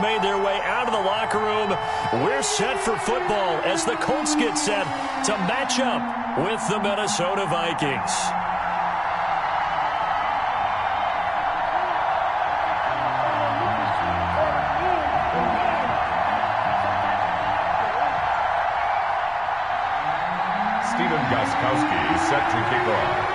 Made their way out of the locker room. We're set for football as the Colts get set to match up with the Minnesota Vikings. Steven Gostkowski set to kick off.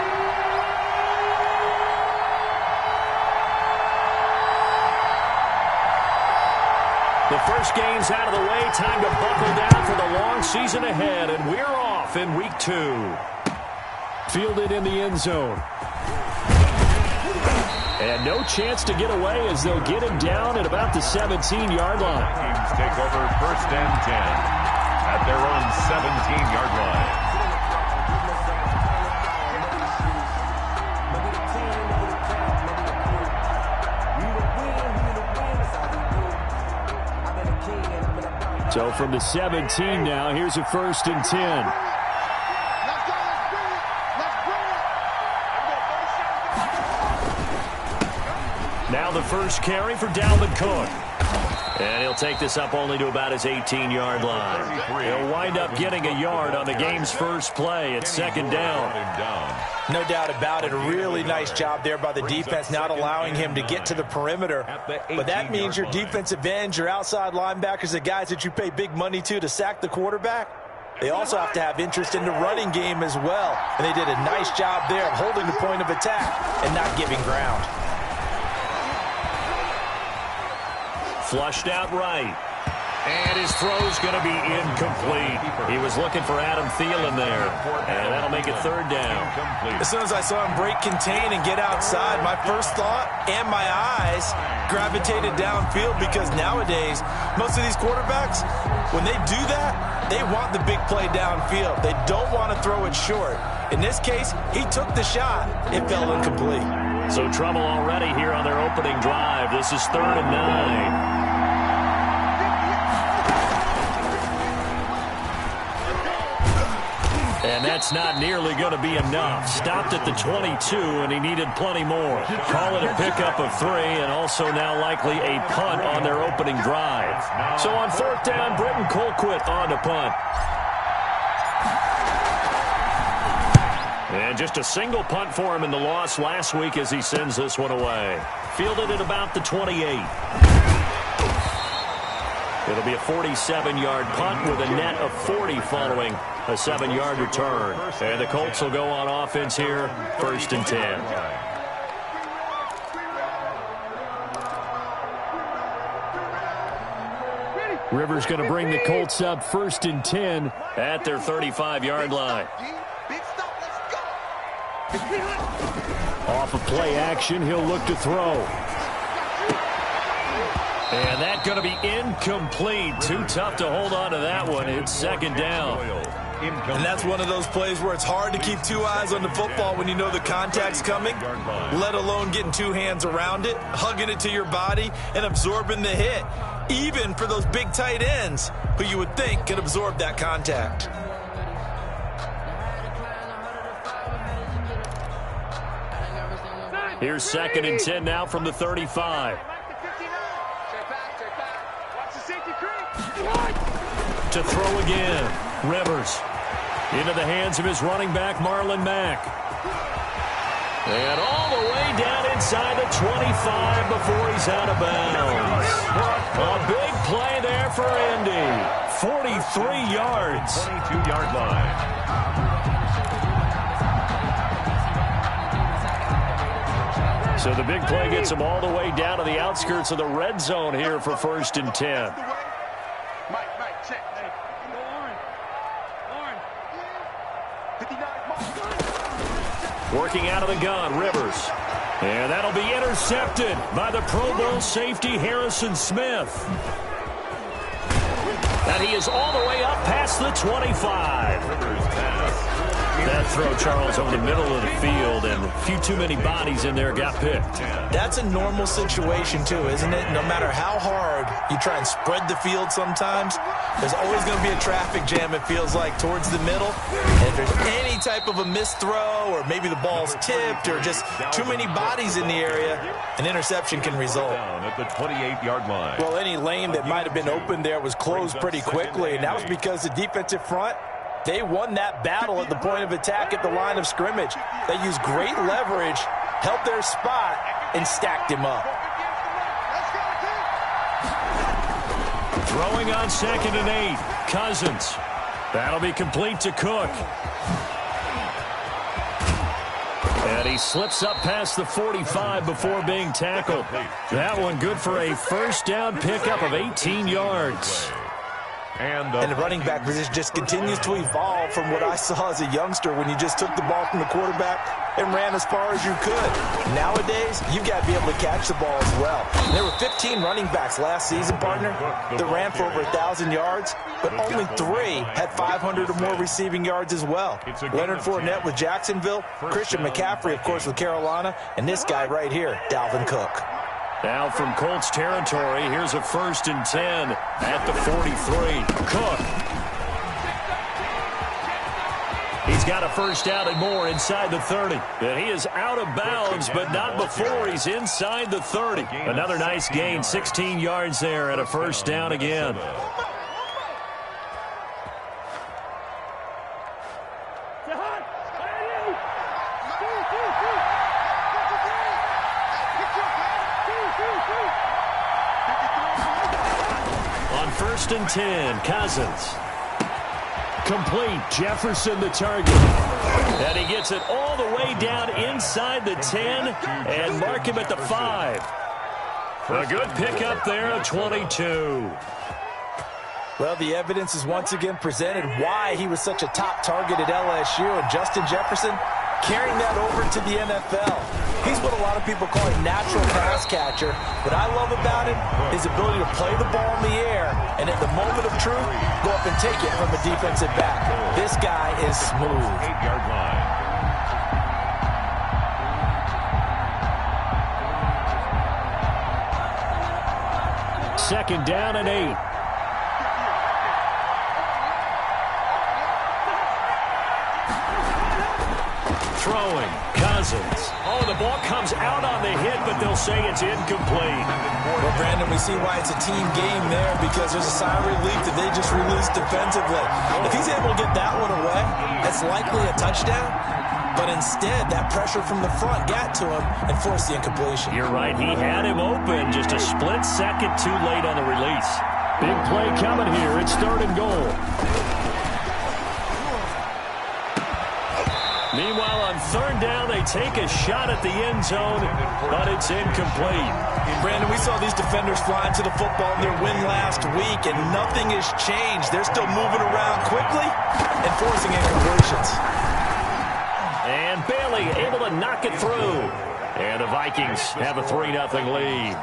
The first game's out of the way. Time to buckle down for the long season ahead, and we're off in week 2. Fielded in the end zone. And no chance to get away as they'll get him down at about the 17-yard line. Teams take over 1st and 10 at their own 17-yard line. So from the 17 now, here's a 1st and 10. Now the first carry for Dalvin Cook. And he'll take this up only to about his 18-yard line. He'll wind up getting a yard on the game's first play at 2nd down. No doubt about it. A really nice job there by the defense, not allowing him to get to the perimeter. But that means your defensive ends, your outside linebackers, the guys that you pay big money to sack the quarterback, they also have to have interest in the running game as well. And they did a nice job there of holding the point of attack and not giving ground. Flushed out right. And his throw's going to be incomplete. He was looking for Adam Thielen there. And that'll make it 3rd down. As soon as I saw him break contain and get outside, my first thought and my eyes gravitated downfield, because nowadays, most of these quarterbacks, when they do that, they want the big play downfield. They don't want to throw it short. In this case, he took the shot. It fell incomplete. So trouble already here on their opening drive. This is 3rd and 9. And that's not nearly going to be enough. Stopped at the 22, and he needed plenty more. Call it a pickup of 3, and also now likely a punt on their opening drive. So on 4th down, Britton Colquitt on to punt. And just a single punt for him in the loss last week as he sends this one away. Fielded at about the 28. It'll be a 47-yard punt with a net of 40 following a 7-yard return. And the Colts will go on offense here, 1st and 10. Rivers going to bring the Colts up 1st and 10 at their 35-yard line. Off of play action, he'll look to throw. And that's going to be incomplete. Too tough to hold on to that one. It's 2nd down. And that's one of those plays where it's hard to keep 2 eyes on the football when you know the contact's coming, let alone getting 2 hands around it, hugging it to your body, and absorbing the hit, even for those big tight ends who you would think could absorb that contact. Here's 2nd and 10 now from the 35. To throw again. Rivers into the hands of his running back, Marlon Mack. And all the way down inside the 25 before he's out of bounds. A big play there for Indy. 43 yards. 22-yard line. So the big play gets him all the way down to the outskirts of the red zone here for 1st and 10. Working out of the gun, Rivers. And that'll be intercepted by the Pro Bowl safety Harrison Smith. And he is all the way up past the 25. Rivers pass That throw, Charles, over the middle of the field, and a few too many bodies in there got picked. That's a normal situation, too, isn't it? No matter how hard you try and spread the field sometimes, there's always going to be a traffic jam, it feels like, towards the middle. And if there's any type of a missed throw, or maybe the ball's tipped, or just too many bodies in the area, an interception can result. Down at the 28-yard line. Well, any lane that might have been open there was closed pretty quickly, and that was because the defensive front, they won that battle at the point of attack at the line of scrimmage. They used great leverage, held their spot, and stacked him up. Throwing on 2nd and 8, Cousins. That'll be complete to Cook. And he slips up past the 45 before being tackled. That one good for a first down pickup of 18 yards. And the running back position just continues to evolve from what I saw as a youngster when you just took the ball from the quarterback and ran as far as you could. Nowadays, you've got to be able to catch the ball as well. And there were 15 running backs last season, partner, that ran for over 1,000 yards, but only 3 had 500 or more receiving yards as well. Leonard Fournette with Jacksonville, Christian McCaffrey, of course, with Carolina, and this guy right here, Dalvin Cook. Now from Colts territory, here's a 1st and 10 at the 43. Cook. He's got a first down and more inside the 30. And he is out of bounds, but not before he's inside the 30. Another nice gain, 16 yards there and a first down again. On 1st and 10, Cousins. Complete, Jefferson the target. And he gets it all the way down inside the 10 and mark him at the 5. A good pickup there of 22. Well, the evidence is once again presented why he was such a top target at LSU, and Justin Jefferson carrying that over to the NFL. He's what a lot of people call a natural pass catcher. What I love about him, his ability to play the ball in the air, and at the moment of truth, go up and take it from a defensive back. This guy is smooth. 8-yard line. Second down and 8. Throwing, Cousins. Oh, the ball comes out on the hit, but they'll say it's incomplete. Well, Brandon, we see why it's a team game there, because there's a sigh of relief that they just released defensively. If he's able to get that one away, that's likely a touchdown. But instead, that pressure from the front got to him and forced the incompletion. You're right. He had him open, just a split second too late on the release. Big play coming here. It's 3rd and goal. Meanwhile, on 3rd down, they take a shot at the end zone, but it's incomplete. Brandon, we saw these defenders flying to the football in their win last week, and nothing has changed. They're still moving around quickly and forcing incompletions. And Bailey able to knock it through. And the Vikings have a 3-0 lead.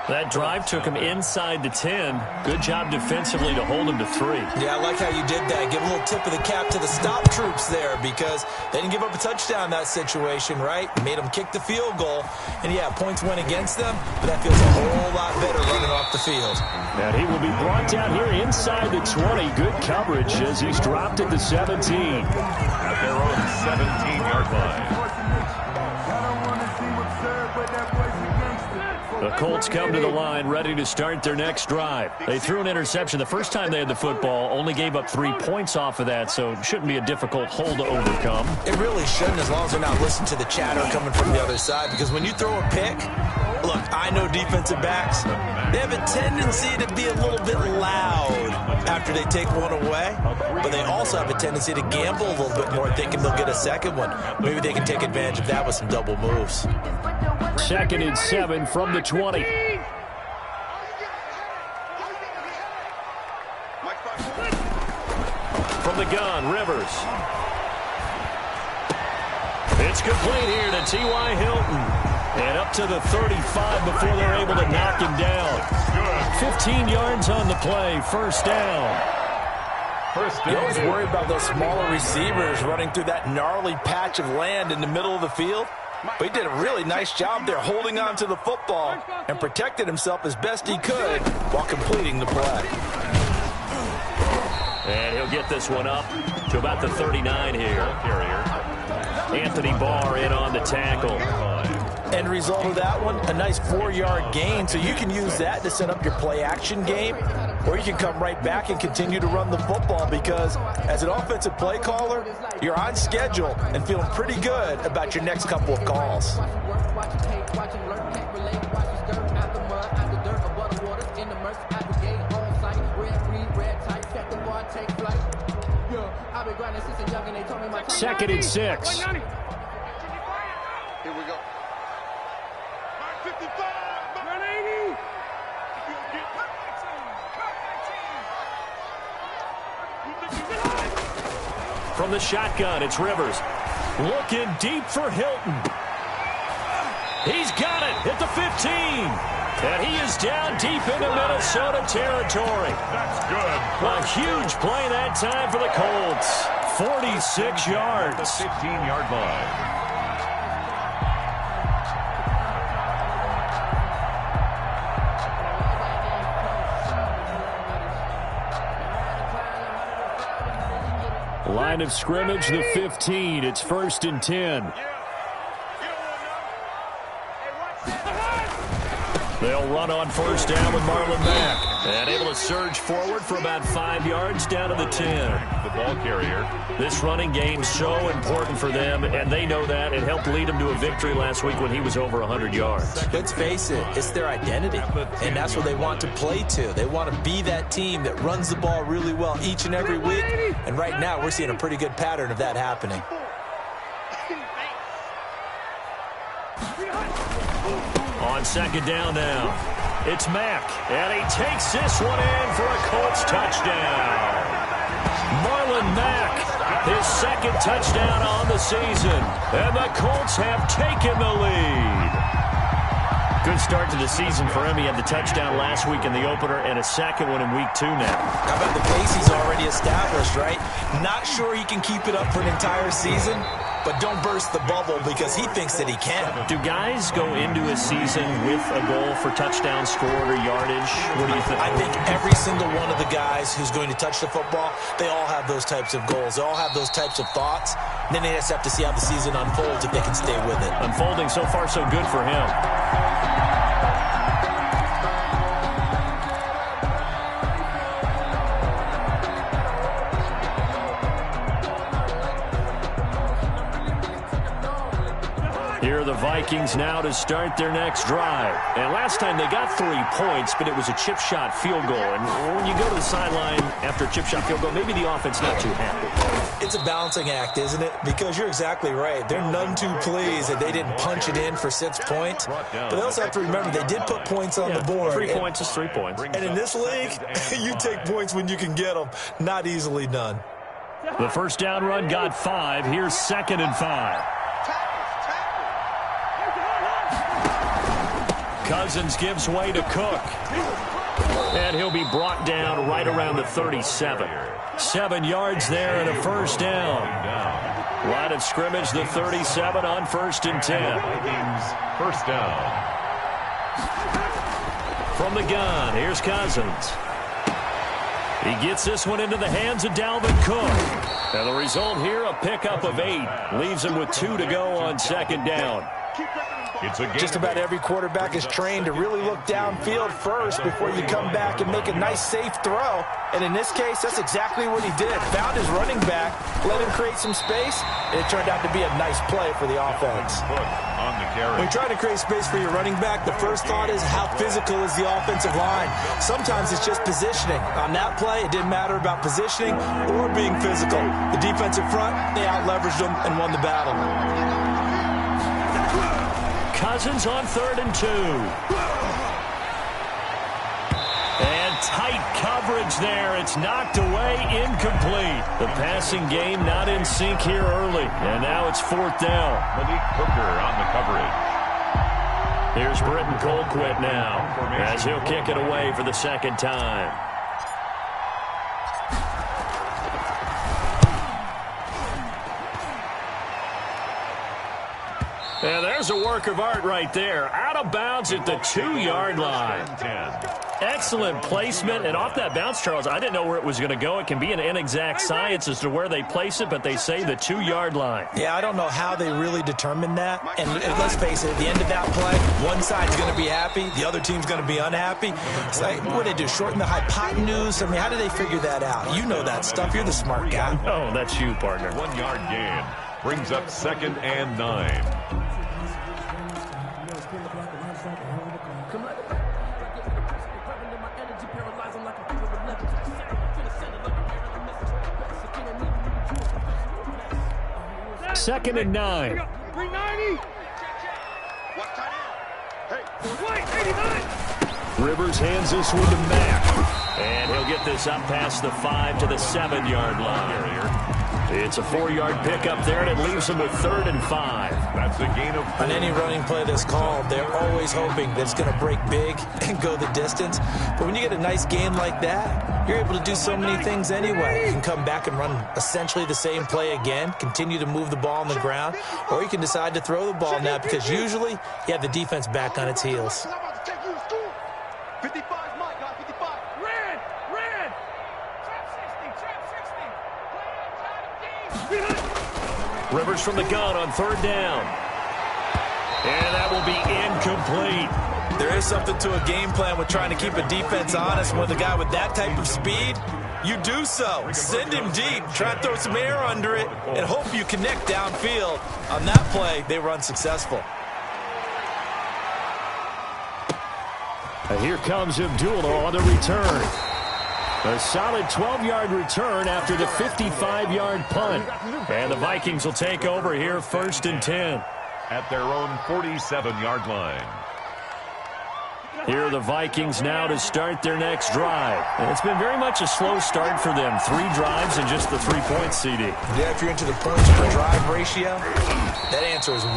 That drive took him inside the 10. Good job defensively to hold him to 3. Yeah, I like how you did that. Give a little tip of the cap to the stop troops there, because they didn't give up a touchdown in that situation, right? Made them kick the field goal. And, yeah, points went against them, but that feels a whole lot better running off the field. And he will be brought down here inside the 20. Good coverage as he's dropped at the 17. At their own 17-yard line. The Colts come to the line ready to start their next drive. They threw an interception the first time they had the football, only gave up 3 points off of that, so it shouldn't be a difficult hole to overcome. It really shouldn't, as long as they're not listening to the chatter coming from the other side, because when you throw a pick, look, I know defensive backs, they have a tendency to be a little bit loud after they take one away, but they also have a tendency to gamble a little bit more, thinking they'll get a second one. Maybe they can take advantage of that with some double moves. 2nd and 7 from the 20. From the gun, Rivers. It's complete here to T.Y. Hilton. And up to the 35 before they're able to knock him down. 15 yards on the play, first down. You always worry about those smaller receivers running through that gnarly patch of land in the middle of the field. But he did a really nice job there holding on to the football and protected himself as best he could while completing the play. And he'll get this one up to about the 39 here. Anthony Barr in on the tackle. End result of that one, a nice 4-yard gain. So you can use that to set up your play-action game, or you can come right back and continue to run the football because as an offensive play caller, you're on schedule and feeling pretty good about your next couple of calls. Second and 6. Here we go. From the shotgun, it's Rivers. Looking deep for Hilton. He's got it at the 15. And he is down deep into Minnesota territory. That's good. A huge play that time for the Colts. 46 yards. The 15-yard line. Line of scrimmage, the 15. It's 1st and 10. They'll run on 1st down with Marlon Mack. And able to surge forward for about 5 yards down to the 10. The ball carrier. This running game so important for them, and they know that. It helped lead them to a victory last week when he was over 100 yards. Let's face it, it's their identity, and that's what they want to play to. They want to be that team that runs the ball really well each and every week, and right now we're seeing a pretty good pattern of that happening. On 2nd down now, it's Mack, and he takes this one in for a Colts touchdown. Marlon Mack, his 2nd touchdown on the season, and the Colts have taken the lead. Good start to the season for him. He had the touchdown last week in the opener and a 2nd one in week 2 now. How about the pace he's already established, right? Not sure he can keep it up for an entire season, but don't burst the bubble because he thinks that he can. Do guys go into a season with a goal for touchdown scored or yardage? What do you think? I think every single one of the guys who's going to touch the football, they all have those types of goals. They all have those types of thoughts. And then they just have to see how the season unfolds if they can stay with it. Unfolding so far so good for him. Here are the Vikings now to start their next drive. And last time they got 3 points, but it was a chip shot field goal. And when you go to the sideline after a chip shot field goal, maybe the offense not too happy. It's a balancing act, isn't it? Because you're exactly right. They're none too pleased that they didn't punch it in for 6 points. But they also have to remember they did put points on the board. 3 points is 3 points. And in this league, you take points when you can get them. Not easily done. The 1st down run got 5. Here's 2nd and 5. Cousins gives way to Cook. And he'll be brought down right around the 37. 7 yards there and a 1st down. Line of scrimmage, the 37 on 1st and 10. 1st down. From the gun, here's Cousins. He gets this one into the hands of Dalvin Cook. And the result here, a pickup of 8. Leaves him with 2 to go on 2nd down. Just about every quarterback is trained to really look downfield first before you come back and make a nice, safe throw. And in this case, that's exactly what he did. Found his running back, let him create some space, and it turned out to be a nice play for the offense. When you're trying to create space for your running back, the first thought is how physical is the offensive line. Sometimes it's just positioning. On that play, it didn't matter about positioning or being physical. The defensive front, they out-leveraged them and won the battle. Cousins on 3rd and 2. And tight coverage there. It's knocked away, incomplete. The passing game not in sync here early. And now it's 4th down. Malik Hooker on the coverage. Here's Britton Colquitt now as he'll kick it away for the 2nd time. And there's a work of art right there. Out of bounds at the 2-yard line. Excellent placement. And off that bounce, Charles, I didn't know where it was going to go. It can be an inexact science as to where they place it, but they say the 2-yard line. Yeah, I don't know how they really determined that. And let's face it, at the end of that play, one side's going to be happy, the other team's going to be unhappy. It's like, what did they do, shorten the hypotenuse? I mean, how did they figure that out? You know that stuff. You're the smart guy. Oh, that's you, partner. 1-yard gain brings up 2nd and 9. Second and 9. 390. Rivers hands this one to Mack. And he'll get this up past the 5 to the 7-yard line. It's a 4-yard pickup there, and it leaves them with 3rd and 5. That's a gain of 4. On any running play that's called, they're always hoping that it's going to break big and go the distance. But when you get a nice gain like that, you're able to do so many things anyway. You can come back and run essentially the same play again, continue to move the ball on the ground, or you can decide to throw the ball now because usually you have the defense back on its heels. 55 Mike, 55. Red. Trap 60. Rivers from the gun on 3rd down. And that will be incomplete. There is something to a game plan with trying to keep a defense honest. With a guy with that type of speed, you do so. Send him deep, try to throw some air under it, and hope you connect downfield. On that play, they were unsuccessful. And here comes Abdullah on the return. A solid 12-yard return after the 55-yard punt. And the Vikings will take over here 1st and 10. At their own 47-yard line. Here are the Vikings now to start their next drive. And it's been very much a slow start for them. 3 drives and just the 3 points, CD. Yeah, if you're into the points per drive ratio, that answer is 1.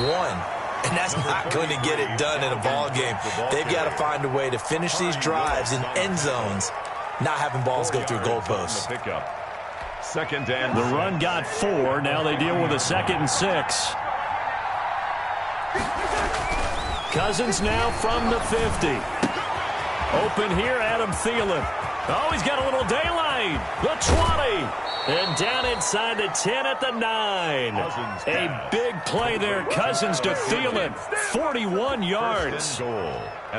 And that's not going to get it done in a ball game. They've got to find a way to finish these drives in end zones, not having balls go through goalposts. 2nd and the run got 4. Now they deal with a 2nd and 6. Cousins now from the 50. Open here, Adam Thielen. Oh, he's got a little daylight. The 20. And down inside the 10 at the 9. A big play there. Cousins to Thielen. 41 yards.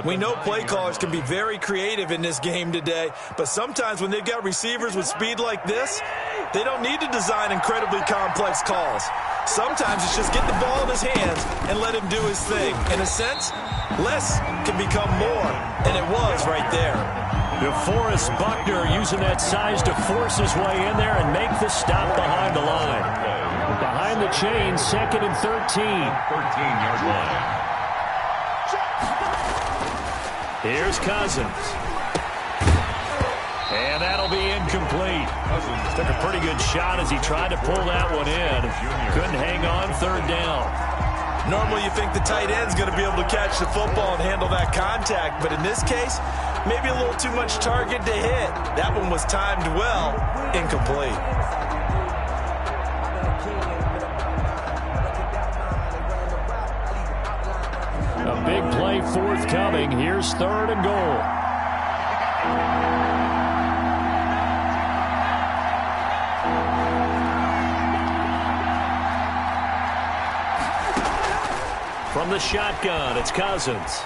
We know play callers can be very creative in this game today, but sometimes when they've got receivers with speed like this, they don't need to design incredibly complex calls. Sometimes it's just get the ball in his hands and let him do his thing. In a sense, less can become more, and it was right there. DeForest Buckner using that size to force his way in there and make the stop behind the line. Behind the chain, 2nd and 13. 13-yard line. Here's Cousins. And that'll be incomplete. Took a pretty good shot as he tried to pull that one in. Couldn't hang on 3rd down. Normally you think the tight end's going to be able to catch the football and handle that contact, but in this case, maybe a little too much target to hit. That one was timed well, incomplete. A big play forthcoming. Here's 3rd and goal. From the shotgun, it's Cousins.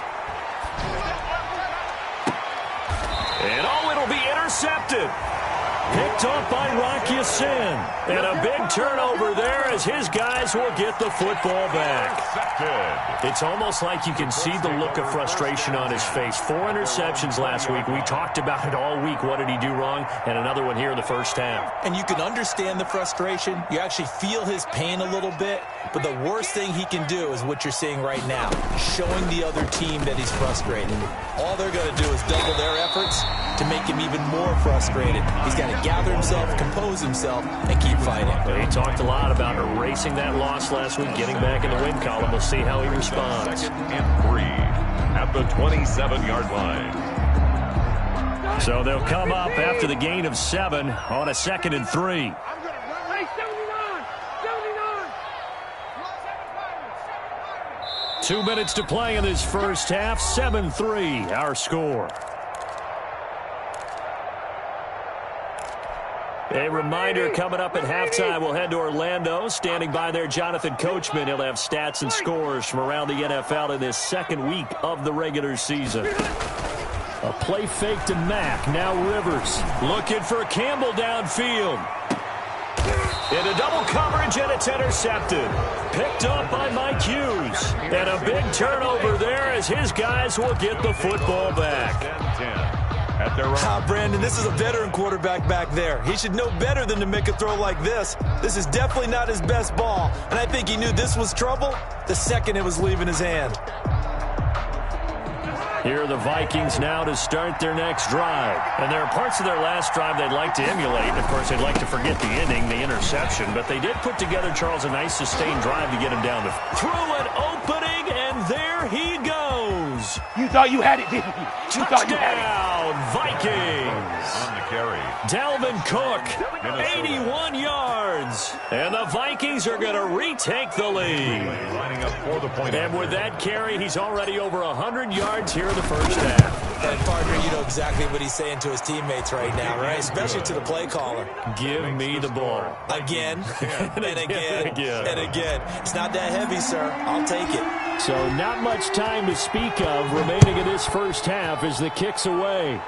And oh, it'll be intercepted. Picked off by Rocky Sin. And a big turnover there as his guys will get the football back. It's almost like you can see the look of frustration on his face. 4 interceptions last week. We talked about it all week. What did he do wrong? And another one here in the first half. And you can understand the frustration. You actually feel his pain a little bit. But the worst thing he can do is what you're seeing right now, showing the other team that he's frustrated. All they're going to do is double their efforts to make him even more frustrated. He's got to gather himself, compose himself, and keep fighting. He talked a lot about erasing that loss last week, getting back in the win column. We'll see how he responds. 2nd and 3 at the 27-yard line. So they'll come up after the gain of 7 on a 2nd and 3. 2 minutes to play in this first half. 7-3, our score. A reminder, coming up at halftime, we'll head to Orlando. Standing by there, Jonathan Coachman. He'll have stats and scores from around the NFL in this second week of the regular season. A play fake to Mack. Now Rivers looking for Campbell downfield. Into double coverage, and it's intercepted. Picked up by Mike Hughes. And a big turnover there as his guys will get the football back. Brandon, this is a veteran quarterback back there. He should know better than to make a throw like this. This is definitely not his best ball, and I think he knew this was trouble the second it was leaving his hand. Here are the Vikings now to start their next drive. And there are parts of their last drive they'd like to emulate. And, of course, they'd like to forget the ending, the interception. But they did put together, Charles, a nice sustained drive to get him down. Through an opening, and there he goes. You thought you had it, didn't you? You thought you had it. Touchdown, Vikings. On the carry. Dalvin Cook, 81 yards. And the Vikings are going to retake the lead. Lining up for the point. And with that carry, he's already over 100 yards here in the first half. And, partner, you know exactly what he's saying to his teammates right now, right? Especially to the play caller. Give me the ball. Again, and again, and again. It's not that heavy, sir. I'll take it. So not much time to speak of remaining in this first half as the kick's away.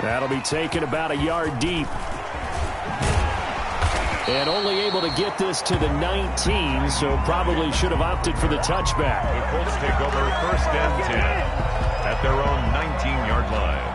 That'll be taken about a yard deep. And only able to get this to the 19, so probably should have opted for the touchback. The Colts take over first and 10 at their own 19-yard line.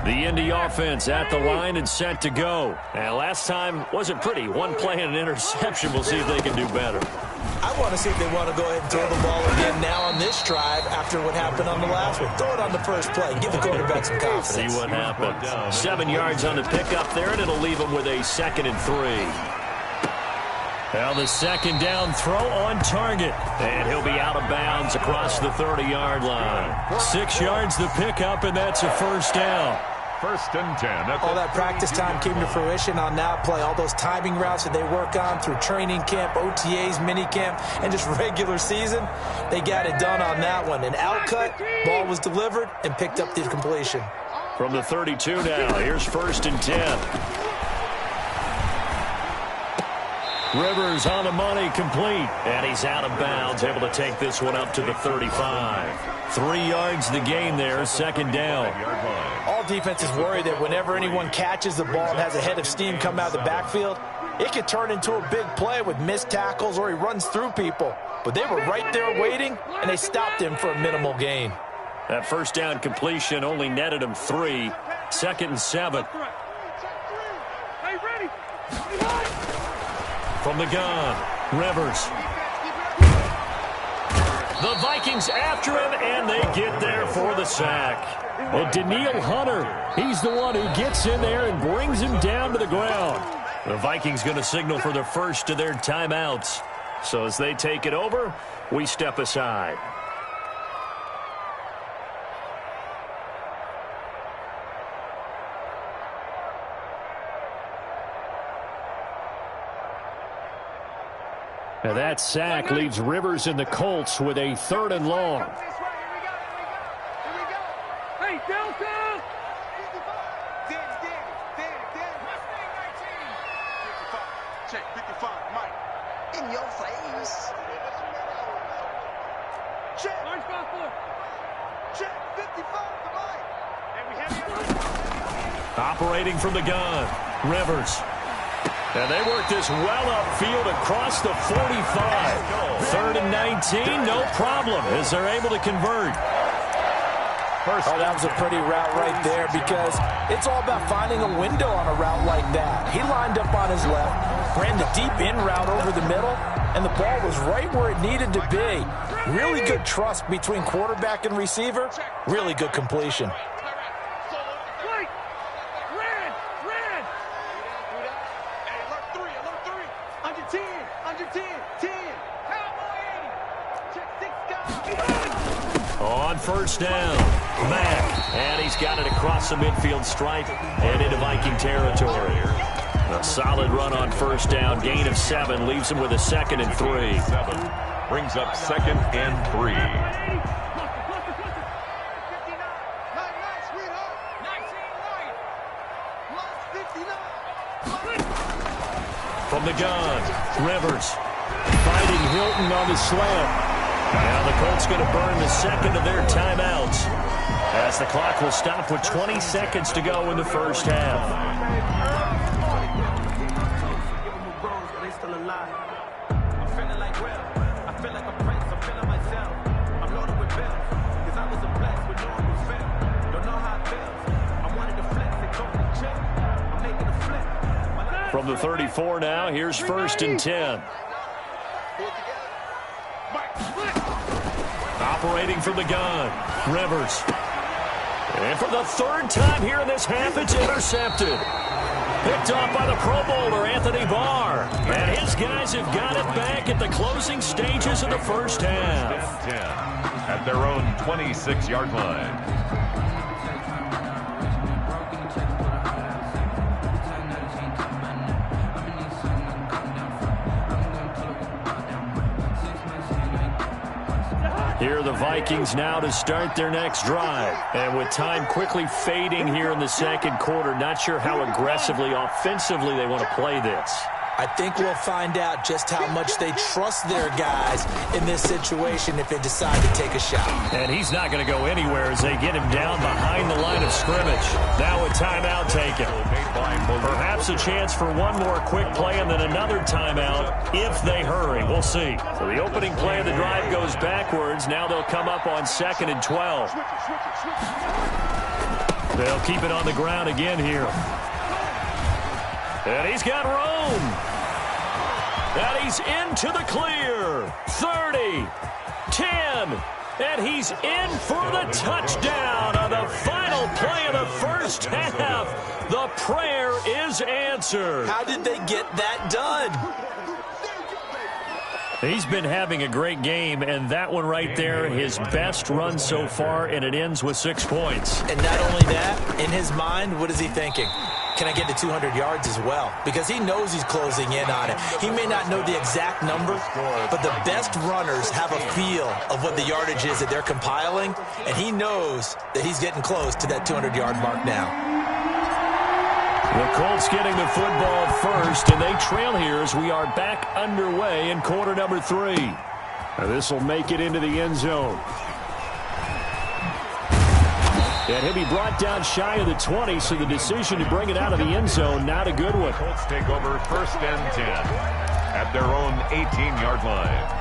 The Indy offense at the line and set to go. And last time wasn't pretty. One play and an interception. We'll see if they can do better. I want to see if they want to go ahead and throw the ball again now on this drive after what happened on the last one. Throw it on the first play. Give the quarterback some confidence. See what happens. 7 yards on the pickup there, and it'll leave him with a 2nd and 3. Now the second down throw on target. And he'll be out of bounds across the 30-yard line. 6 yards the pickup, and that's a first down. First and 10. All that practice time came to fruition on that play. All those timing routes that they work on through training camp, OTAs, mini camp, and just regular season, they got it done on that one. An outcut, ball was delivered, and picked up the completion. From the 32 now, here's first and 10. Rivers on the money, complete. And he's out of bounds, able to take this one up to the 35. 3 yards the gain there, 2nd down. All defenses worry that whenever anyone catches the ball and has a head of steam come out of the backfield, it could turn into a big play with missed tackles or he runs through people. But they were right there waiting, and they stopped him for a minimal gain. That first down completion only netted him 3. 2nd and 7. From the gun, Rivers. The Vikings after him, and they get there for the sack. And Daniil Hunter, he's the one who gets in there and brings him down to the ground. The Vikings going to signal for the first of their timeouts. So as they take it over, we step aside. Now that sack leaves Rivers and the Colts with a 3rd and long. Hey, Delta! Check 55, Mike. In your face. Check. Check 55, Mike. And we have Operating from the gun, Rivers. And they work this well upfield across the 45. 3rd and 19, no problem, as they're able to convert. Oh, that was a pretty route right there because it's all about finding a window on a route like that. He lined up on his left, ran the deep in route over the middle, and the ball was right where it needed to be. Really good trust between quarterback and receiver. Really good completion. On on first down. Mack, and he's got it across the midfield stripe and into Viking territory. A solid run on first down. Gain of 7 leaves him with a 2nd and 3. 7 brings up 2nd and 3. From the gun, Rivers fighting Hilton on the slant. Now the Colts going to burn the 2nd of their timeouts as the clock will stop with 20 seconds to go in the first half. From the 34 now, here's 1st and 10. Operating from the gun, Rivers. And for the 3rd time here in this half, it's intercepted. Picked off by the Pro Bowler, Anthony Barr. And his guys have got it back at the closing stages of the first half. 10 at their own 26-yard line. Here are the Vikings now to start their next drive. And with time quickly fading here in the 2nd quarter, not sure how aggressively, offensively they want to play this. I think we'll find out just how much they trust their guys in this situation if they decide to take a shot. And he's not going to go anywhere as they get him down behind the line of scrimmage. Now a timeout taken. Perhaps a chance for one more quick play and then another timeout if they hurry. We'll see. So the opening play of the drive goes backwards. Now they'll come up on 2nd and 12. They'll keep it on the ground again here. And he's got room. And he's into the clear. 30, 10, and he's in for the touchdown on the final play of the first half. The prayer is answered. How did they get that done? He's been having a great game, and that one right there, his best run so far, and it ends with 6 points. And not only that, in his mind, what is he thinking? Can I get to 200 yards as well? Because he knows he's closing in on it. He may not know the exact number, but the best runners have a feel of what the yardage is that they're compiling, and he knows that he's getting close to that 200-yard mark now. The Colts getting the football first, and they trail here as we are back underway in quarter number 3. This will make it into the end zone. And he'll be brought down shy of the 20, so the decision to bring it out of the end zone, not a good one. Colts take over 1st and 10 at their own 18-yard line.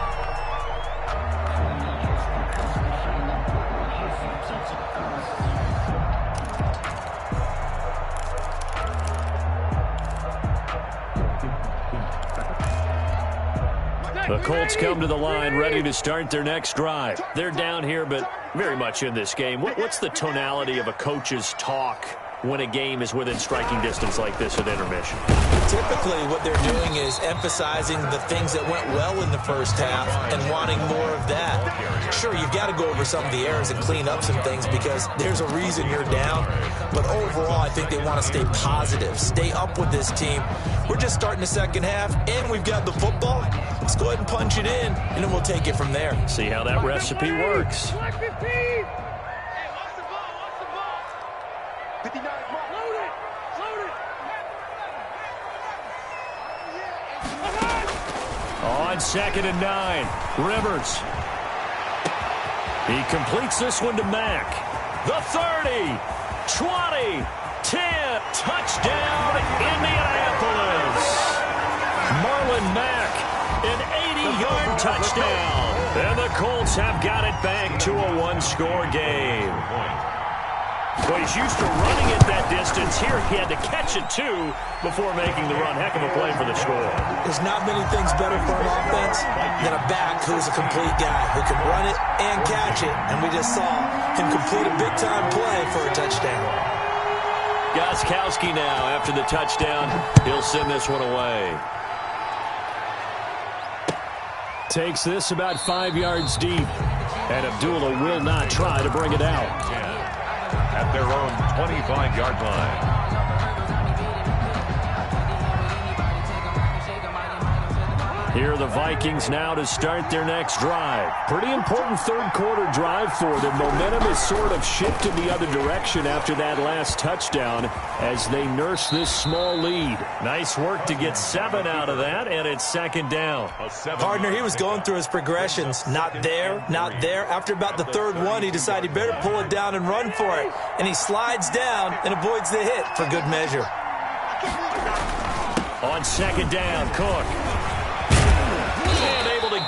The Colts come to the line ready to start their next drive. They're down here, but very much in this game. What's the tonality of a coach's talk when a game is within striking distance like this at intermission? Typically, what they're doing is emphasizing the things that went well in the first half and wanting more of that. Sure, you've got to go over some of the errors and clean up some things because there's a reason you're down. But overall, I think they want to stay positive, stay up with this team. We're just starting the second half, and we've got the football. Let's go ahead and punch it in, and then we'll take it from there. See how that recipe works. On 2nd and 9, Rivers. He completes this one to Mack. The 30, 20, 10, touchdown Indianapolis. Marlon Mack, an 80-yard touchdown. And the Colts have got it back to a one-score game. Well, he's used to running it that distance. Here he had to catch it, too, before making the run. Heck of a play for the score. There's not many things better for an offense than a back who's a complete guy who can run it and catch it. And we just saw him complete a big-time play for a touchdown. Gostkowski now, after the touchdown, he'll send this one away. Takes this about 5 yards deep. And Abdullah will not try to bring it out. At their own 25-yard line. Here are the Vikings now to start their next drive. Pretty important third-quarter drive for them. Momentum is sort of shifted the other direction after that last touchdown as they nurse this small lead. Nice work to get 7 out of that, and it's second down. Partner, he was going through his progressions. Not there, not there. After about the third one, he decided he better pull it down and run for it. And he slides down and avoids the hit for good measure. On second down, Cook.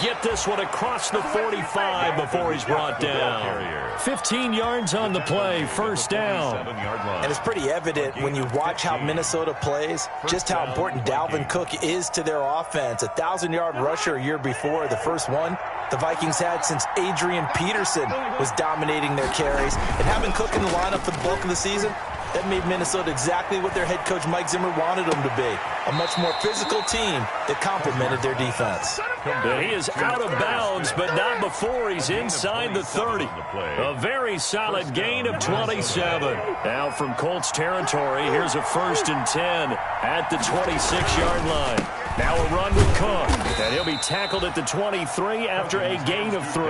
Get this one across the 45 before he's brought down. 15 yards on the play, first down. And it's pretty evident when you watch how Minnesota plays, just how important Dalvin Cook is to their offense. 1,000-yard rusher a year before, the first one the Vikings had since Adrian Peterson was dominating their carries. And having Cook in the lineup for the bulk of the season, that made Minnesota exactly what their head coach Mike Zimmer wanted them to be. A much more physical team that complemented their defense. And he is out of bounds, but not before he's inside the 30. A very solid gain of 27. Now from Colts territory, here's a 1st and 10 at the 26-yard line. Now a run with Cook, and he'll be tackled at the 23 after a gain of 3.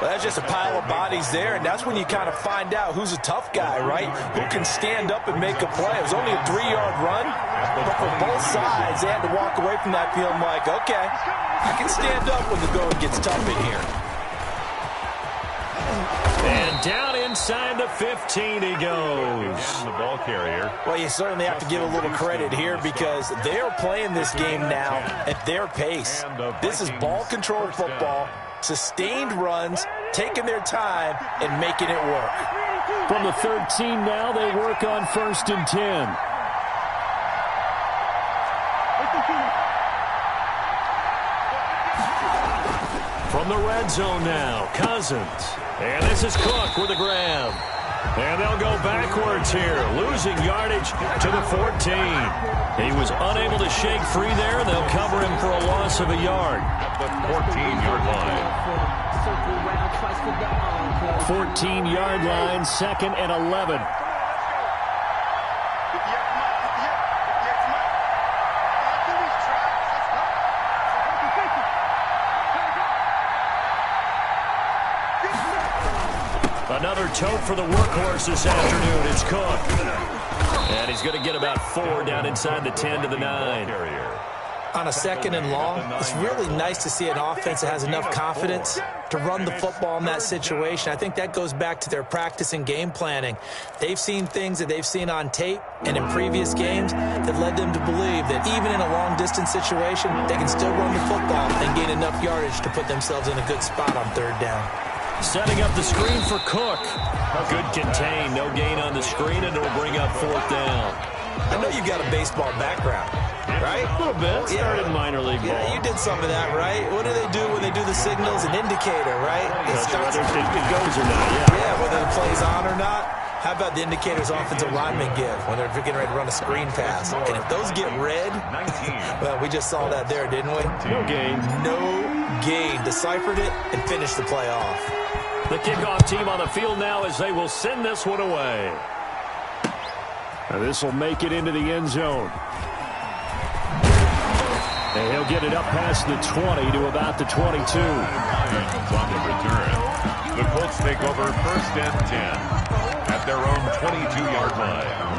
Well, that's just a pile of bodies there, and that's when you kind of find out who's a tough guy, right? Who can stand up and make a play. It was only a 3-yard run, but for both sides, they had to walk away from that feeling like, okay, I can stand up when the going gets tough in here. And down inside the 15 he goes. The ball carrier. Well, you certainly have to give a little credit here because they're playing this game now at their pace. This is ball control football. Sustained runs, taking their time, and making it work. From the 13 now, they work on 1st and 10. From the red zone now, Cousins. And this is Cook with a grab. And they'll go backwards here, losing yardage to the 14. He was unable to shake free there, and they'll cover him for a loss of a yard. The 14-yard line. 14-yard line, 2nd and 11. Another tote for the workhorse this afternoon. It's Cook. And he's going to get about 4 down inside the 10 to the 9. On a 2nd and long, it's really nice to see an offense that has enough confidence to run the football in that situation. I think that goes back to their practice and game planning. They've seen things that they've seen on tape and in previous games that led them to believe that even in a long-distance situation, they can still run the football and gain enough yardage to put themselves in a good spot on 3rd down. Setting up the screen for Cook. Good contain, no gain on the screen, and it'll bring up 4th down. I know you've got a baseball background, right? A little bit. Started minor league ball. Yeah, you did some of that, right? What do they do when they do the signals? An indicator, right? Whether it goes or not, yeah. Yeah, whether the play's on or not. How about the indicators offensive linemen give when they're getting ready to run a screen pass? And if those get red, well, we just saw that there, didn't we? No gain. No gain. Deciphered it and finished the play off. The kickoff team on the field now as they will send this one away. This will make it into the end zone. And he'll get it up past the 20 to about the 22. On the return. The Colts take over 1st and 10 at their own 22-yard line.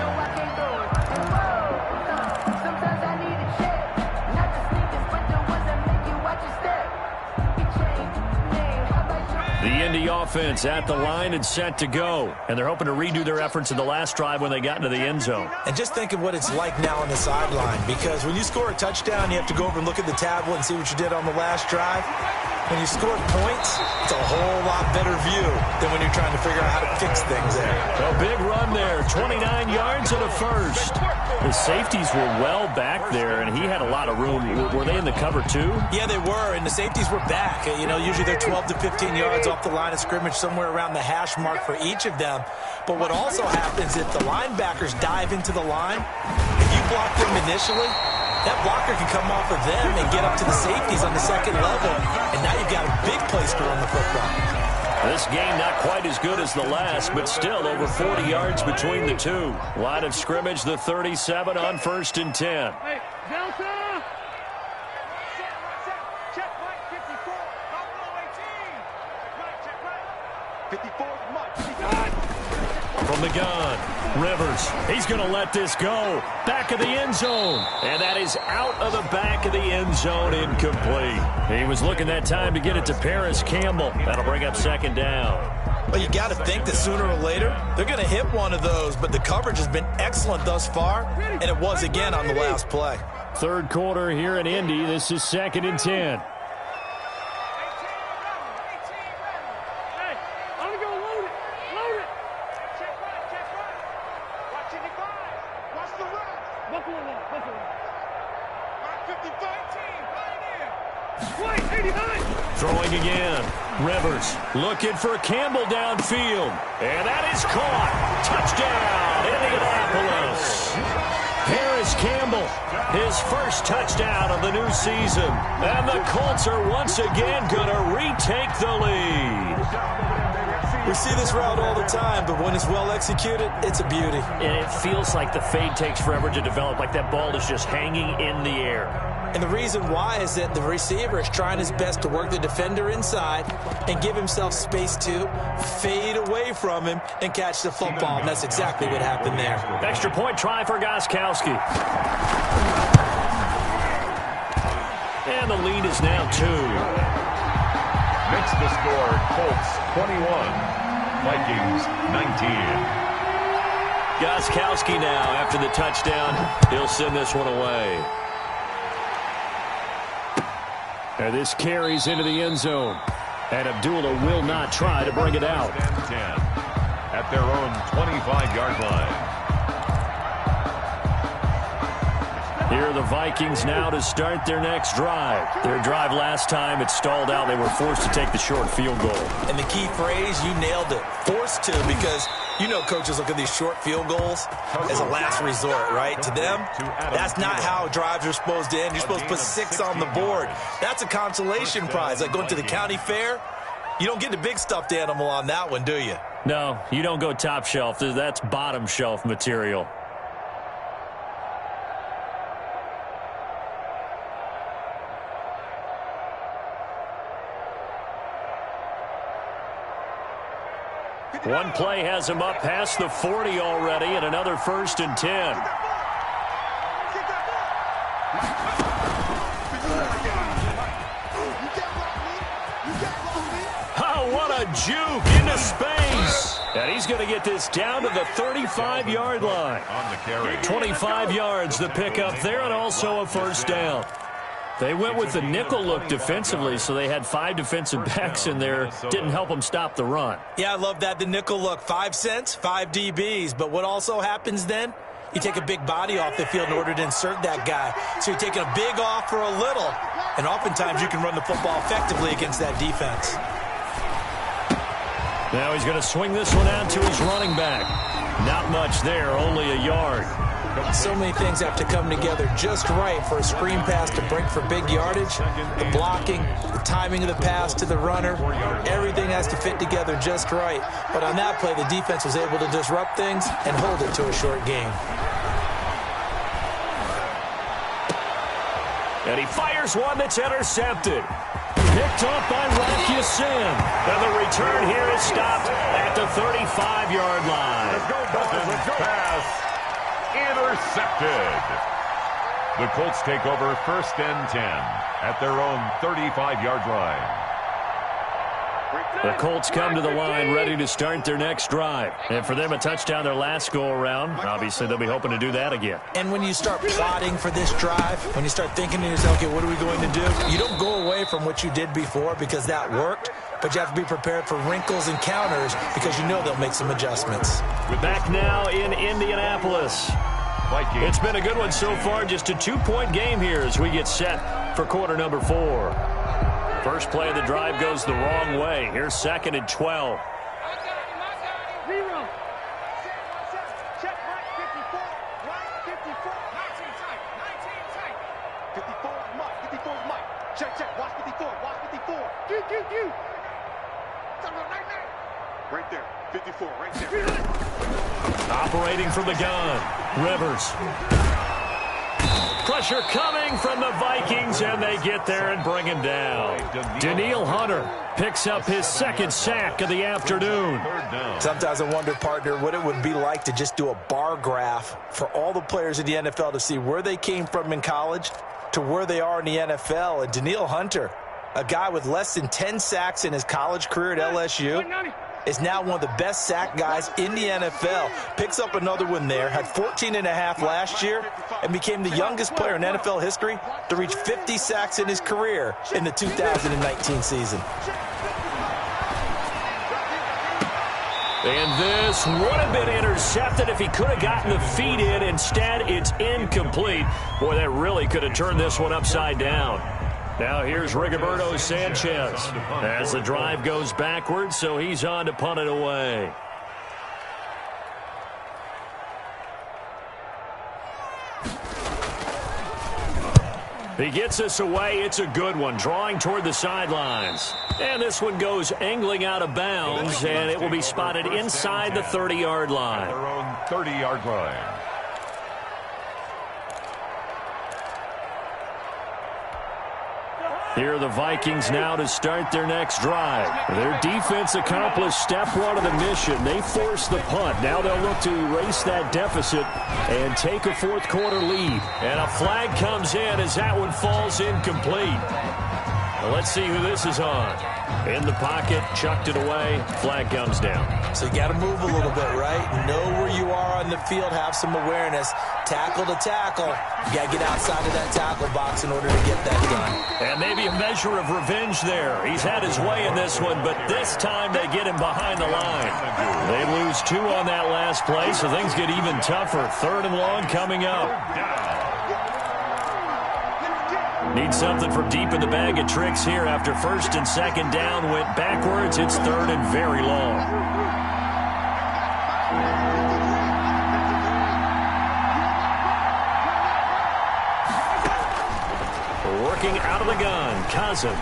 The Indy offense at the line and set to go. And they're hoping to redo their efforts in the last drive when they got into the end zone. And just think of what it's like now on the sideline, because when you score a touchdown, you have to go over and look at the tablet and see what you did on the last drive. When you score points, it's a whole lot better view than when you're trying to figure out how to fix things there. A big run there, 29 yards and a 1st. The safeties were well back there, and he had a lot of room. Were they in the cover too? Yeah, they were, and the safeties were back. You know, usually they're 12 to 15 yards off the line of scrimmage, somewhere around the hash mark for each of them. But what also happens if the linebackers dive into the line, if you block them initially, That blocker can come off of them and get up to the safeties on the second level, and now you've got a big place to run the football. This game not quite as good as the last, but still over 40 yards between the two. Line of scrimmage, the 37 on 1st and 10. Hey, Delta! Check right, 54. Buffalo 18. Check right. 54 is Mike. From the gun, Rivers. He's going to let this go. Back of the end zone. And that is out of the back of the end zone, incomplete. He was looking that time to get it to Paris Campbell. That'll bring up 2nd down. Well, you got to think that sooner or later, they're going to hit one of those, but the coverage has been excellent thus far, and it was again on the last play. 3rd quarter here in Indy. This is 2nd and 10. Throwing again. Rivers looking for Campbell downfield. And that is caught. Touchdown, Indianapolis. Paris Campbell, his first touchdown of the new season. And the Colts are once again going to retake the lead. We see this route all the time, but when it's well executed, it's a beauty. And it feels like the fade takes forever to develop, like that ball is just hanging in the air. And the reason why is that the receiver is trying his best to work the defender inside and give himself space to fade away from him and catch the football. And that's exactly what happened there. Extra point try for Gostkowski. And the lead is now 2. Makes the score Colts 21, Vikings 19. Gostkowski now after the touchdown. He'll send this one away. And this carries into the end zone. And Abdullah will not try to bring it out. 10 at their own 25-yard line. Here are the Vikings now to start their next drive. Their drive last time, it stalled out. They were forced to take the short field goal. And the key phrase, you nailed it. Forced to, because you know coaches look at these short field goals as a last resort, right? To them, that's not how drives are supposed to end. You're supposed to put 6 on the board. That's a consolation prize. Like going to the county fair, you don't get the big stuffed animal on that one, do you? No, you don't go top shelf. That's bottom shelf material. One play has him up past the 40 already, and another 1st and 10. Oh, what a juke into space. And he's going to get this down to the 35-yard line. On the carry. 25 yards, the pickup there, and also a 1st down. They went with the nickel look defensively, so they had 5 defensive backs in there. Didn't help them stop the run. Yeah, I love that, the nickel look. 5 cents, 5 DBs. But what also happens then? You take a big body off the field in order to insert that guy. So you're taking a big off for a little. And oftentimes you can run the football effectively against that defense. Now he's going to swing this one out to his running back. Not much there, only a yard. So many things have to come together just right for a screen pass to break for big yardage. The blocking, the timing of the pass to the runner, everything has to fit together just right. But on that play, the defense was able to disrupt things and hold it to a short game. And he fires one that's intercepted. Picked up by Rakisin. And the return here is stopped at the 35-yard line. Let's go. Pass. Intercepted. The Colts take over 1st and 10 at their own 35-yard line. The Colts come to the line ready to start their next drive. And for them, a touchdown their last go-around. Obviously, they'll be hoping to do that again. And when you start plotting for this drive, when you start thinking to yourself, okay, what are we going to do? You don't go away from what you did before because that worked, but you have to be prepared for wrinkles and counters because you know they'll make some adjustments. We're back now in Indianapolis. It's been a good one so far, just a 2-point game here as we get set for quarter number 4. First play of the drive goes the wrong way. Here's 2nd and 12. 54 is Mike. 54 is Mike. Check, check. Watch 54. Watch 54. Right there. 54. Right there. Operating from the gun. Rivers. Pressure coming from the Vikings, and they get there and bring him down. Danielle Hunter picks up his second sack of the afternoon. Sometimes I wonder, partner, what it would be like to just do a bar graph for all the players in the NFL to see where they came from in college to where they are in the NFL. And Danielle Hunter, a guy with less than 10 sacks in his college career at LSU, is now one of the best sack guys in the NFL. Picks up another one there, had 14.5 last year, and became the youngest player in NFL history to reach 50 sacks in his career in the 2019 season. And this would have been intercepted if he could have gotten the feet in. Instead, it's incomplete. Boy, that really could have turned this one upside down. Now here's Rigoberto Sanchez as the drive goes backwards, so he's on to punt it away. He gets us away. It's a good one, drawing toward the sidelines. And this one goes angling out of bounds, and it will be spotted inside the 30-yard line. Their own 30-yard line. Here are the Vikings now to start their next drive. Their defense accomplished step one of the mission. They forced the punt. Now they'll look to erase that deficit and take a fourth quarter lead. And a flag comes in as that one falls incomplete. Well, let's see who this is on. In the pocket, chucked it away, flag comes down. So you got to move a little bit, right? Know where you are on the field, have some awareness. Tackle to tackle. You got to get outside of that tackle box in order to get that done. And maybe a measure of revenge there. He's had his way in this one, but this time they get him behind the line. They lose 2 on that last play, so things get even tougher. 3rd and long coming up. Need something from deep in the bag of tricks here after 1st and 2nd down went backwards. It's 3rd and very long. Working out of the gun, Cousins.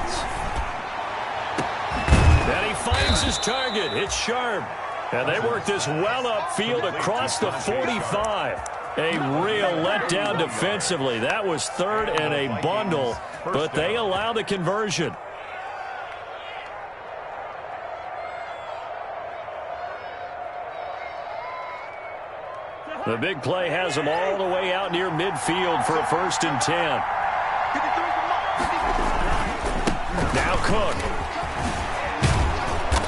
And he finds his target. It's Sharp. And they work this well upfield across the 45. A real letdown defensively. That was 3rd and a bundle, but they allow the conversion. The big play has them all the way out near midfield for a 1st and 10. Now Cook.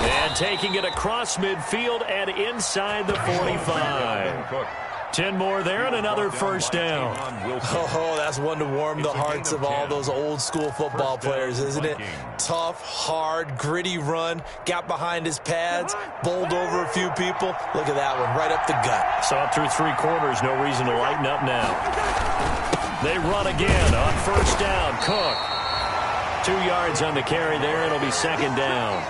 And taking it across midfield and inside the 45. 10 more there and another 1st down. Oh, that's one to warm the hearts of all those old school football players, isn't it? Tough, hard, gritty run. Got behind his pads, bowled over a few people. Look at that one, right up the gut. Saw it through 3 quarters. No reason to lighten up now. They run again on 1st down. Cook. 2 yards on the carry there. It'll be 2nd down.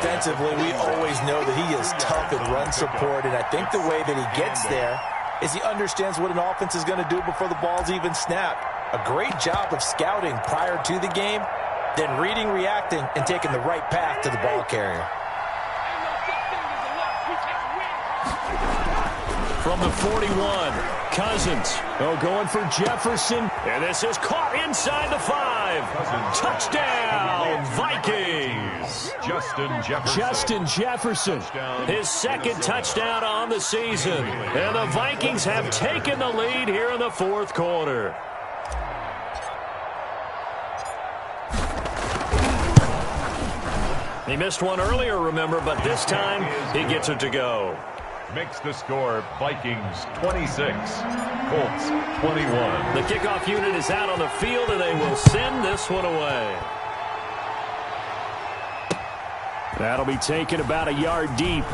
Defensively, we always know that he is tough in run support, and I think the way that he gets there is he understands what an offense is going to do before the ball's even snapped. A great job of scouting prior to the game, then reading, reacting, and taking the right path to the ball carrier. From the 41, Cousins. Oh, going for Jefferson. And this is caught inside the 5. Touchdown, Vikings. Justin Jefferson. His 2nd touchdown on the season. And the Vikings have taken the lead here in the 4th quarter. He missed one earlier, remember, but this time he gets it to go. Makes the score Vikings 26, Colts 21. The kickoff unit is out on the field, and they will send this one away. That'll be taken about a yard deep.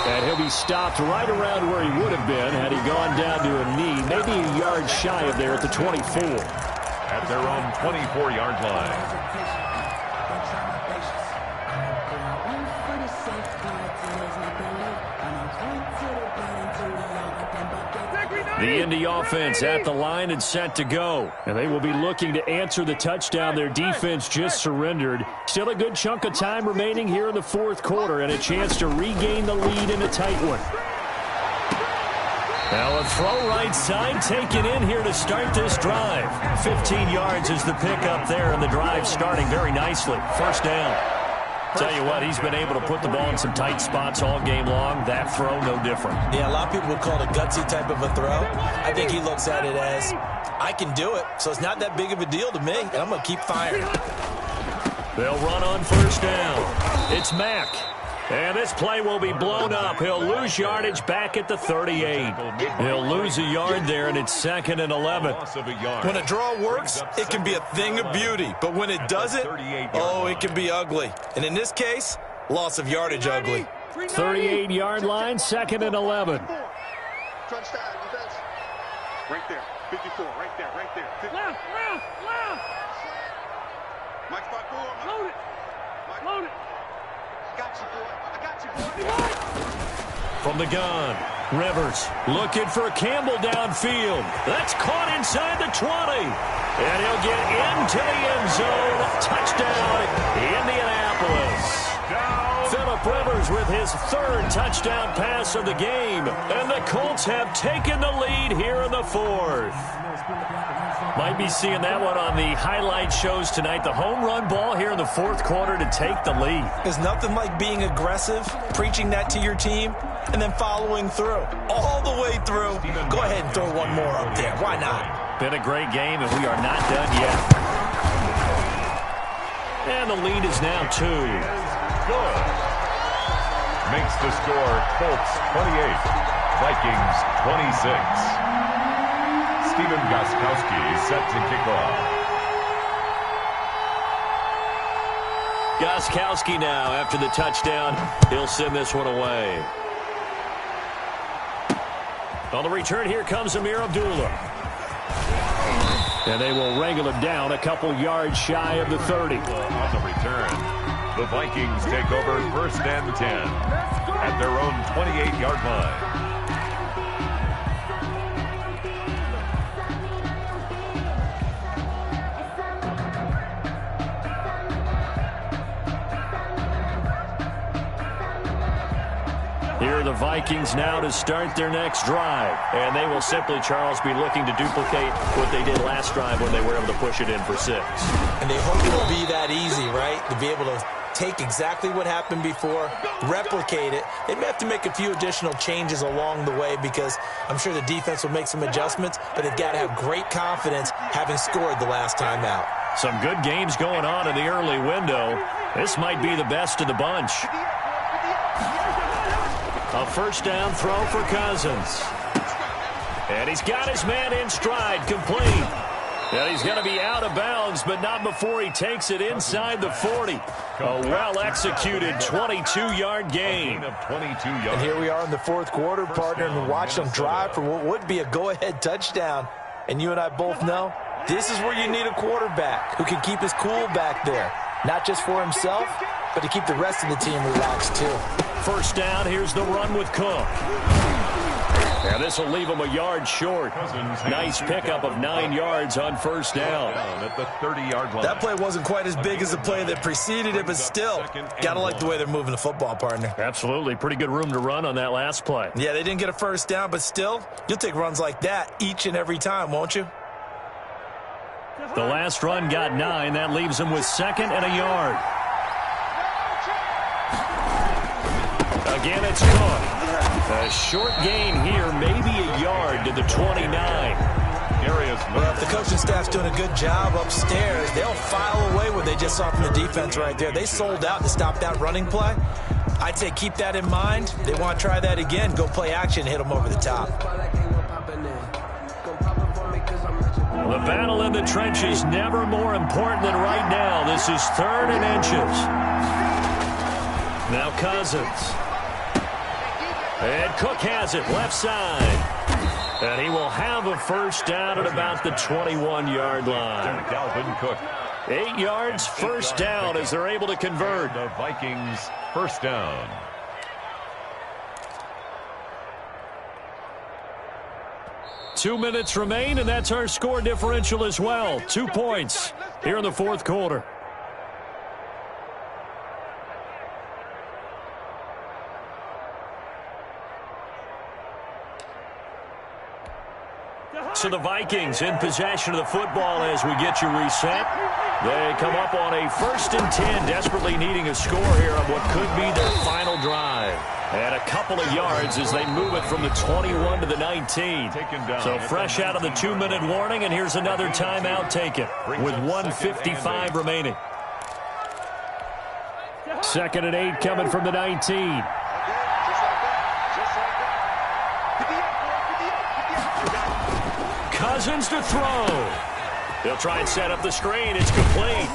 And he'll be stopped right around where he would have been had he gone down to a knee, maybe a yard shy of there at the 24. At their own 24-yard line. Take me now. The Indy offense at the line and set to go. And they will be looking to answer the touchdown their defense just surrendered. Still a good chunk of time remaining here in the fourth quarter and a chance to regain the lead in a tight one. Now a throw right side taken in here to start this drive. 15 yards is the pickup there, and the drive starting very nicely. First down. Tell you what, he's been able to put the ball in some tight spots all game long. That throw, no different. Yeah, a lot of people would call it a gutsy type of a throw. I think he looks at it as, I can do it, so it's not that big of a deal to me, and I'm going to keep firing. They'll run on first down. It's Mack. And this play will be blown up. He'll lose yardage back at the 38. He'll lose a yard there, and it's 2nd and 11. When a draw works, it can be a thing of beauty. But when it doesn't, oh, it can be ugly. And in this case, loss of yardage ugly. 38-yard line, 2nd and 11. Touchdown, defense. Right there. 54, right there, right there. 50. Left. Mike spot 4. Load it. Got you, boy. I got you, boy. From the gun, Rivers looking for Campbell downfield. That's caught inside the 20. And he'll get into the end zone. Touchdown, Indianapolis. Phillip Rivers with his 3rd touchdown pass of the game. And the Colts have taken the lead here in the 4th. Might be seeing that one on the highlight shows tonight. The home run ball here in the 4th quarter to take the lead. There's nothing like being aggressive, preaching that to your team, and then following through. All the way through. Go ahead and throw one more up there. Why not? Been a great game, and we are not done yet. And the lead is now 2. Good. Makes the score Colts 28, Vikings 26. Stephen Gostkowski set to kick off. Gostkowski now after the touchdown. He'll send this one away. On the return, here comes Amir Abdullah. And they will wrangle him down a couple yards shy of the 30. On the return, the Vikings take over 1st and 10 at their own 28-yard line. Here are the Vikings now to start their next drive. And they will simply, Charles, be looking to duplicate what they did last drive when they were able to push it in for 6. And they hope it'll be that easy, right? To be able to take exactly what happened before, replicate it. They may have to make a few additional changes along the way because I'm sure the defense will make some adjustments, but they've got to have great confidence having scored the last time out. Some good games going on in the early window. This might be the best of the bunch. A first down throw for Cousins. And he's got his man in stride, complete. And he's going to be out of bounds, but not before he takes it inside the 40. A well-executed 22-yard gain. And here we are in the 4th quarter, partner, and watch them drive for what would be a go-ahead touchdown. And you and I both know this is where you need a quarterback who can keep his cool back there. Not just for himself, but to keep the rest of the team relaxed, too. First down, here's the run with Cook. And this will leave him a yard short. Nice pickup of 9 yards on first down. At the 30-yard line. That play wasn't quite as big as the play that preceded it, but still, gotta like the way they're moving the football, partner. Absolutely. Pretty good room to run on that last play. Yeah, they didn't get a first down, but still, you'll take runs like that each and every time, won't you? The last run got 9. That leaves him with 2nd and a yard. Again, it's Cook. A short gain here, maybe a yard to the 29. Well, if the coaching staff's doing a good job upstairs, they'll file away what they just saw from the defense right there. They sold out to stop that running play. I'd say keep that in mind. They want to try that again. Go play action and hit them over the top. The battle in the trenches never more important than right now. This is 3rd and inches. Now Cousins. And Cook has it left side. And he will have a first down at about the 21-yard line. Dalvin Cook. 8 yards, first down as they're able to convert. The Vikings first down. 2 minutes remain, and that's our score differential as well. 2 points here in the fourth quarter. So the Vikings in possession of the football as we get you reset. They come up on a 1st and 10, desperately needing a score here on what could be their final drive. And a couple of yards as they move it from the 21 to the 19. So fresh out of the 2-minute warning, and here's another timeout taken with 1:55 remaining. 2nd and 8 coming from the 19. Cousins to throw. They'll try and set up the screen. It's complete.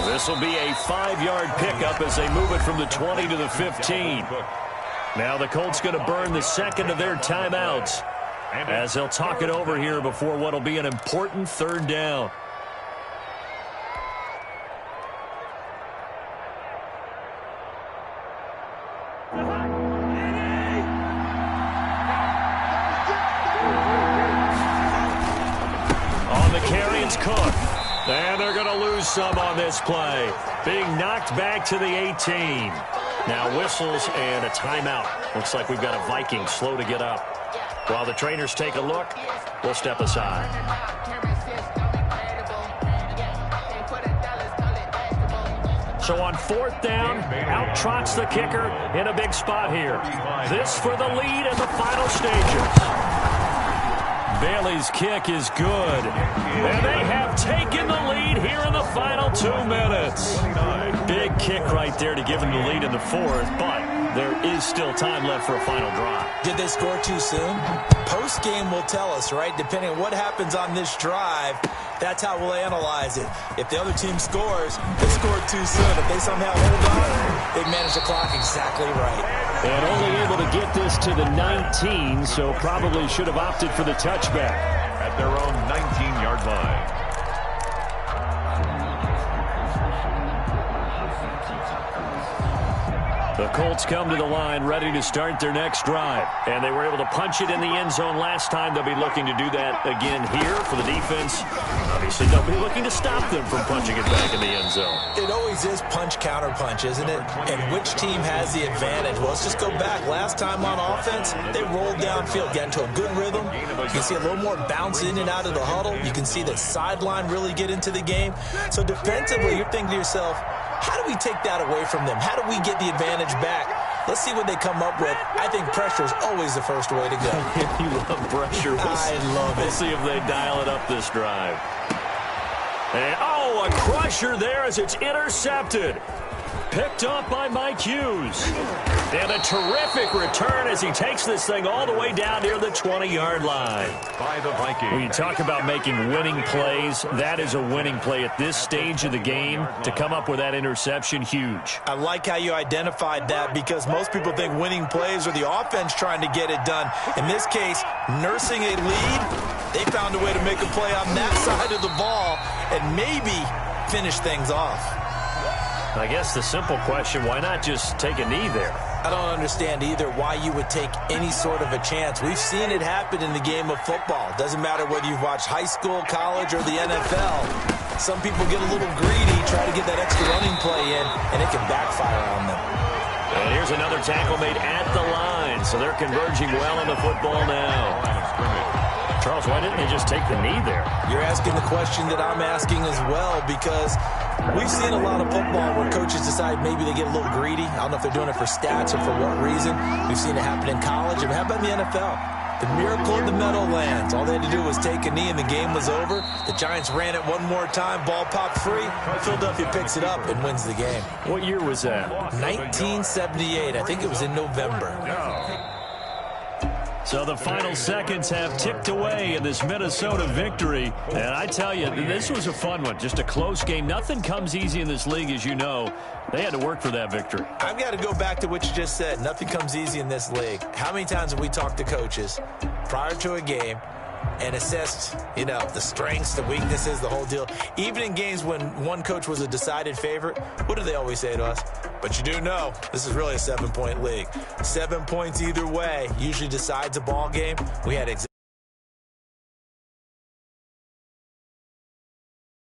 This will be a 5-yard pickup as they move it from the 20 to the 15. Now the Colts going to burn the second of their timeouts as they'll talk it over here before what will be an important 3rd down. Cook. And they're going to lose some on this play. Being knocked back to the 18. Now whistles and a timeout. Looks like we've got a Viking slow to get up. While the trainers take a look, we'll step aside. So on 4th down, out trots the kicker in a big spot here. This for the lead in the final stages. Bailey's kick is good. And they have taken the lead here in the final 2 minutes. Big kick right there to give them the lead in the 4th, but there is still time left for a final drive. Did they score too soon? Post-game will tell us, right? Depending on what happens on this drive, that's how we'll analyze it. If the other team scores, they scored too soon. If they somehow hold on, they manage the clock exactly right. And only able to get this to the 19, so probably should have opted for the touchback. At their own 19-yard line. The Colts come to the line ready to start their next drive. And they were able to punch it in the end zone last time. They'll be looking to do that again here for the defense. Obviously, they'll be looking to stop them from punching it back in the end zone. It always is punch-counter-punch, isn't it? And which team has the advantage? Well, let's just go back. Last time on offense, they rolled downfield, got into a good rhythm. You can see a little more bounce in and out of the huddle. You can see the sideline really get into the game. So defensively, you're thinking to yourself, how do we take that away from them? How do we get the advantage back? Let's see what they come up with. I think pressure is always the first way to go. You love pressure. I love it. We'll see if they dial it up this drive. And, oh, a crusher there as it's intercepted. Picked up by Mike Hughes. And a terrific return as he takes this thing all the way down near the 20-yard line. By the Vikings. When you talk about making winning plays, that is a winning play at this stage of the game. To come up with that interception, huge. I like how you identified that because most people think winning plays are the offense trying to get it done. In this case, nursing a lead, they found a way to make a play on that side of the ball and maybe finish things off. I guess the simple question, why not just take a knee there? I don't understand either why you would take any sort of a chance. We've seen it happen in the game of football. Doesn't matter whether you've watched high school, college, or the NFL. Some people get a little greedy, try to get that extra running play in, and it can backfire on them. And here's another tackle made at the line, so they're converging well on the football now. Charles, why didn't they just take the knee there? You're asking the question that I'm asking as well because we've seen a lot of football where coaches decide maybe they get a little greedy. I don't know if they're doing it for stats or for what reason. We've seen it happen in college. And how about in the NFL? The miracle of the Meadowlands. All they had to do was take a knee and the game was over. The Giants ran it one more time. Ball popped free. Philadelphia picks it up and wins the game. What year was that? 1978. I think it was in November. So the final seconds have ticked away in this Minnesota victory. And I tell you, this was a fun one. Just a close game. Nothing comes easy in this league, as you know. They had to work for that victory. I've got to go back to what you just said. Nothing comes easy in this league. How many times have we talked to coaches prior to a game and assessed, the strengths, the weaknesses, the whole deal? Even in games when one coach was a decided favorite, what do they always say to us? But you do know, this is really a 7-point league. 7 points either way usually decides a ball game. We had